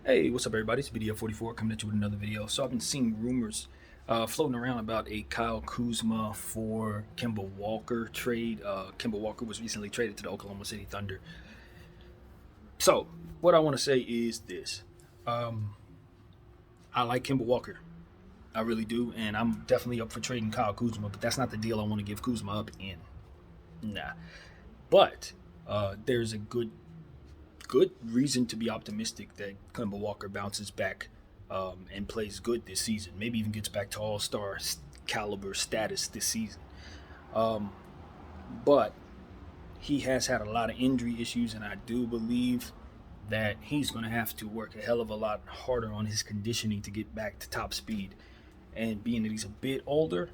Hey, what's up, everybody? It's Video 44 coming at you with another video. So I've been seeing rumors floating around about a Kyle Kuzma for Kemba Walker trade. Kemba Walker was recently traded to the Oklahoma City Thunder. So what I want to say is this: um, I like Kemba Walker, I really do, and I'm definitely up for trading Kyle Kuzma. But that's not the deal I want to give Kuzma up in. Nah, but there's a good reason to be optimistic that Kemba Walker bounces back and plays good this season. Maybe even gets back to All-Star caliber status this season. Um, but he has had a lot of injury issues, and I do believe that he's going to have to work a hell of a lot harder on his conditioning to get back to top speed. And being that he's a bit older,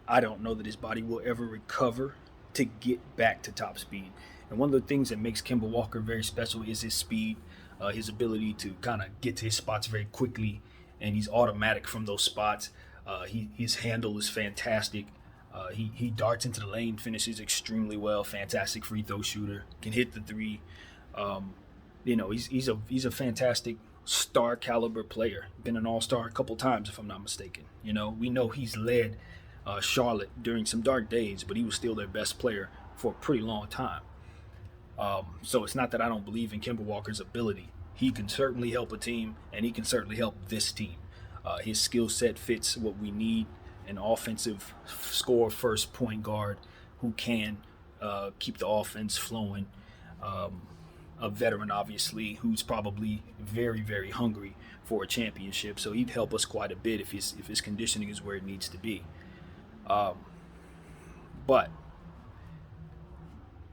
I don't know that his body will ever recover to get back to top speed. And one of the things that makes Kemba Walker very special is his speed, his ability to kind of get to his spots very quickly, and he's automatic from those spots. His handle is fantastic. He darts into the lane, finishes extremely well. Fantastic free throw shooter, can hit the three. Um, he's a fantastic star caliber player. Been an all-star a couple times, if I'm not mistaken. We know he's led Charlotte during some dark days, but he was still their best player for a pretty long time. So it's not that I don't believe in Kemba Walker's ability. He can certainly help a team, and he can certainly help this team. His skill set fits what we need: an offensive score first point guard who can keep the offense flowing. A veteran, obviously, who's probably very, very hungry for a championship. So he'd help us quite a bit if his conditioning is where it needs to be. Um, but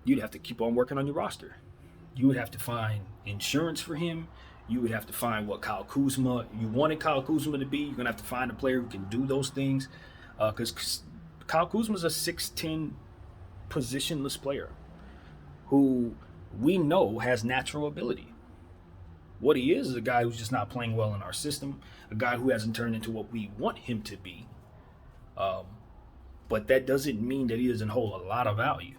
you'd have to keep on working on your roster. You would have to find insurance for him. You would have to find what Kyle Kuzma you wanted Kyle Kuzma to be. You're gonna have to find a player who can do those things, because Kyle Kuzma's a 6'10" positionless player who we know has natural ability. What he is a guy who's just not playing well in our system, a guy who hasn't turned into what we want him to be. Um, but that doesn't mean that he doesn't hold a lot of value,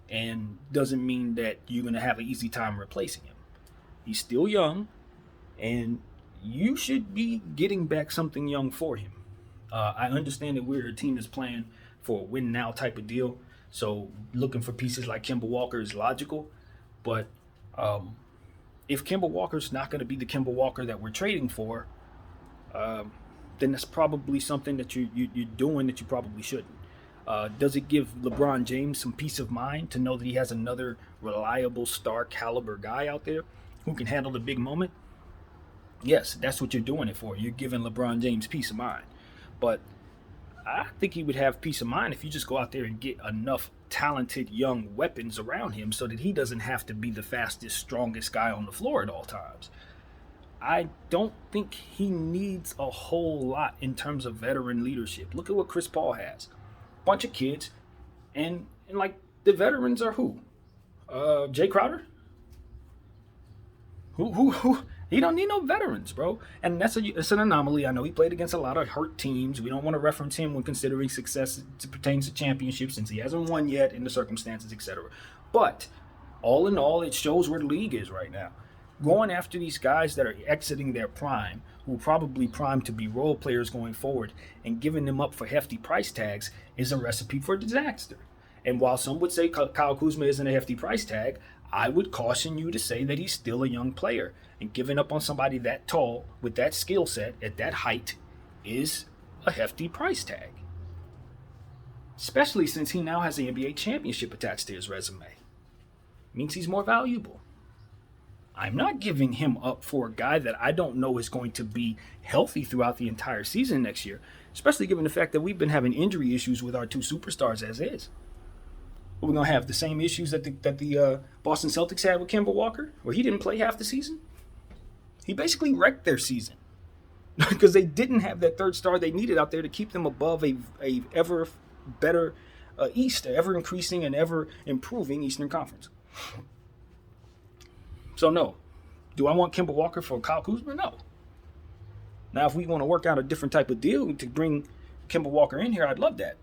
and doesn't mean that you're going to have an easy time replacing him. He's still young, and you should be getting back something young for him. I understand that we're a team that's playing for a win now type of deal, so looking for pieces like Kemba Walker is logical. But if Kemba Walker's not going to be the Kemba Walker that we're trading for, then that's probably something that you're doing that you probably shouldn't. Does it give LeBron James some peace of mind to know that he has another reliable star caliber guy out there who can handle the big moment? Yes, that's what you're doing it for. You're giving LeBron James peace of mind. But I think he would have peace of mind if you just go out there and get enough talented young weapons around him so that he doesn't have to be the fastest, strongest guy on the floor at all times. I don't think he needs a whole lot in terms of veteran leadership. Look at what Chris Paul has. Bunch of kids, and like the veterans are who? Jay Crowder? Who? He don't need no veterans, bro. And it's an anomaly. I know he played against a lot of hurt teams. We don't want to reference him when considering success to pertains to championships, since he hasn't won yet in the circumstances, etc. But all in all, it shows where the league is right now. Going after these guys that are exiting their prime, who are probably primed to be role players going forward, and giving them up for hefty price tags is a recipe for disaster. And while some would say Kyle Kuzma isn't a hefty price tag, I would caution you to say that he's still a young player. And giving up on somebody that tall, with that skill set, at that height, is a hefty price tag. Especially since he now has an NBA championship attached to his resume. It means he's more valuable. I'm not giving him up for a guy that I don't know is going to be healthy throughout the entire season next year, especially given the fact that we've been having injury issues with our two superstars as is. We're going to have the same issues that the Boston Celtics had with Kemba Walker, where he didn't play half the season. He basically wrecked their season because they didn't have that third star they needed out there to keep them above a ever better East, ever increasing and ever improving Eastern Conference. So no. Do I want Kemba Walker for Kyle Kuzma? No. Now, if we want to work out a different type of deal to bring Kemba Walker in here, I'd love that.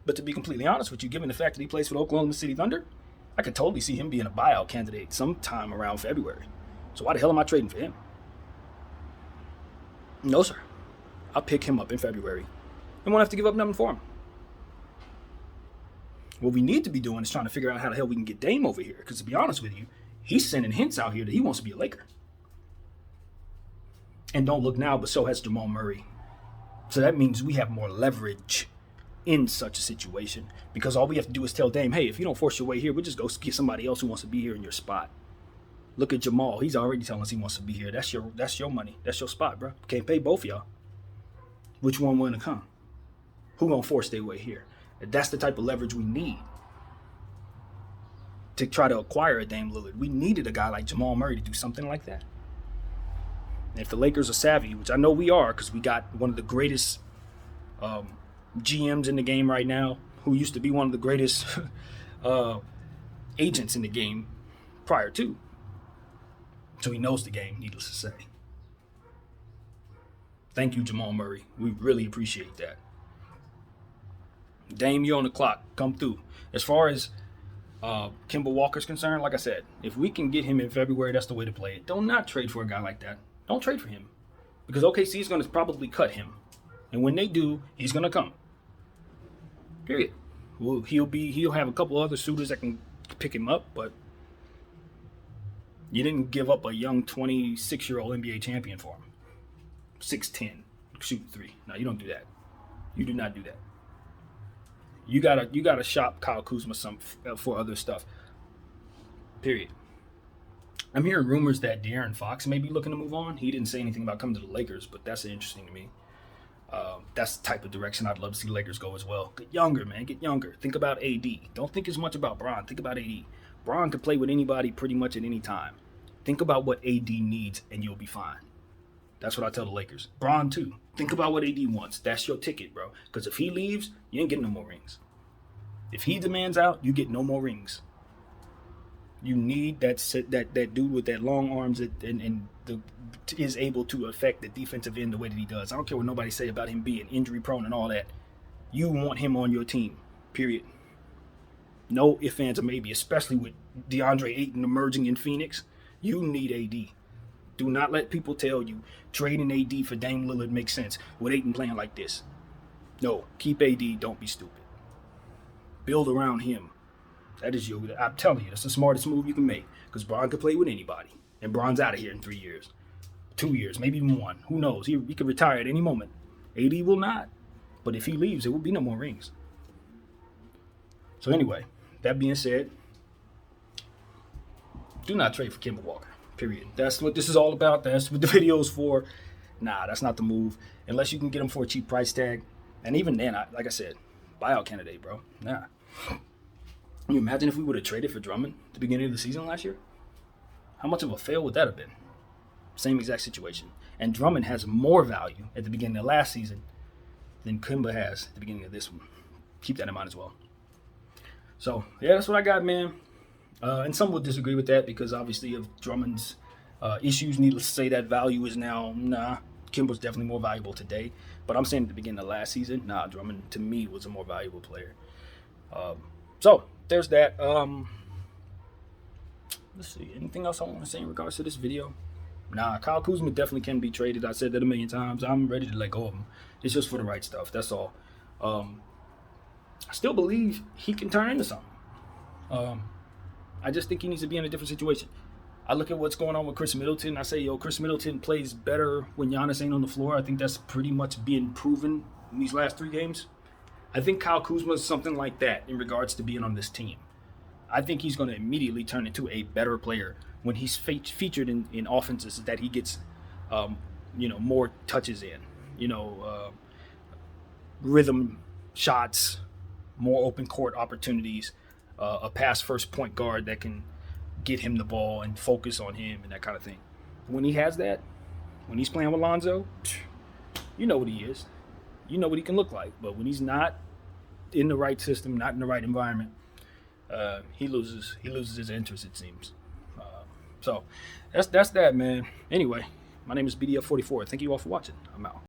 But to be completely honest with you, given the fact that he plays for the Oklahoma City Thunder, I could totally see him being a buyout candidate sometime around February. So why the hell am I trading for him? No, sir. I'll pick him up in February and won't have to give up nothing for him. What we need to be doing is trying to figure out how the hell we can get Dame over here. Because to be honest with you, he's sending hints out here that he wants to be a Laker. And don't look now, but so has Jamal Murray. So that means we have more leverage in such a situation. Because all we have to do is tell Dame, hey, if you don't force your way here, we'll just go get somebody else who wants to be here in your spot. Look at Jamal. He's already telling us he wants to be here. That's your money. That's your spot, bro. Can't pay both of y'all. Which one want to come? Who gonna force their way here? That's the type of leverage we need to try to acquire a Dame Lillard. We needed a guy like Jamal Murray to do something like that. And if the Lakers are savvy, which I know we are, because we got one of the greatest GMs in the game right now, who used to be one of the greatest agents in the game prior to. So he knows the game, needless to say. Thank you, Jamal Murray. We really appreciate that. Dame, you're on the clock. Come through. As far as Kemba Walker's concerned, like I said, if we can get him in February, that's the way to play it. Don't not trade for a guy like that. Don't trade for him. Because OKC is going to probably cut him. And when they do, he's going to come. Period. Well, he'll have a couple other suitors that can pick him up, but you didn't give up a young 26-year-old NBA champion for him. 6'10", shooting three. No, you don't do that. You do not do that. You gotta shop Kyle Kuzma some for other stuff. Period. I'm hearing rumors that De'Aaron Fox may be looking to move on. He didn't say anything about coming to the Lakers, but that's interesting to me. That's the type of direction I'd love to see Lakers go as well. Get younger, man. Get younger. Think about AD. Don't think as much about Bron. Think about AD. Bron can play with anybody pretty much at any time. Think about what AD needs, and you'll be fine. That's what I tell the Lakers. Bron, too. Think about what AD wants. That's your ticket, bro. Because if he leaves, you ain't getting no more rings. If he demands out, you get no more rings. You need that dude with that long arms and is able to affect the defensive end the way that he does. I don't care what nobody say about him being injury prone and all that. You want him on your team, period. No ifs, ands, or maybe, especially with DeAndre Ayton emerging in Phoenix. You need AD. Do not let people tell you trading AD for Dame Lillard makes sense with Ayton playing like this. No, keep AD. Don't be stupid. Build around him. That is I'm telling you, that's the smartest move you can make. Because Bron can play with anybody. And Bron's out of here in 3 years. 2 years, maybe even 1. Who knows? He could retire at any moment. AD will not. But if he leaves, there will be no more rings. So anyway, that being said, do not trade for Kemba Walker. Period. That's what this is all about. That's what the video is for. Nah, that's not the move. Unless you can get him for a cheap price tag. And even then, like I said, buyout candidate, bro. Nah. Can you imagine if we would have traded for Drummond at the beginning of the season last year? How much of a fail would that have been? Same exact situation. And Drummond has more value at the beginning of last season than Kemba has at the beginning of this one. Keep that in mind as well. So, yeah, that's what I got, man. And some will disagree with that because obviously of Drummond's issues. Needless to say, that value is now, Kemba's definitely more valuable today. But I'm saying at the beginning of last season, Drummond to me was a more valuable player. So there's that. Let's see. Anything else I want to say in regards to this video? Kyle Kuzma definitely can be traded. I said that a million times. I'm ready to let go of him. It's just for the right stuff. That's all. I still believe he can turn into something. I just think he needs to be in a different situation. I look at what's going on with Chris Middleton. I say, Chris Middleton plays better when Giannis ain't on the floor. I think that's pretty much being proven in these last 3 games. I think Kyle Kuzma is something like that in regards to being on this team. I think he's going to immediately turn into a better player when he's featured in offenses that he gets, more touches in. Rhythm shots, more open court opportunities, a pass-first point guard that can get him the ball and focus on him and that kind of thing. When he has that, when he's playing with Lonzo, you know what he is. You know what he can look like. But when he's not in the right system, not in the right environment, he loses his interest, it seems. So that's that, man. Anyway, my name is BDF44. Thank you all for watching. I'm out.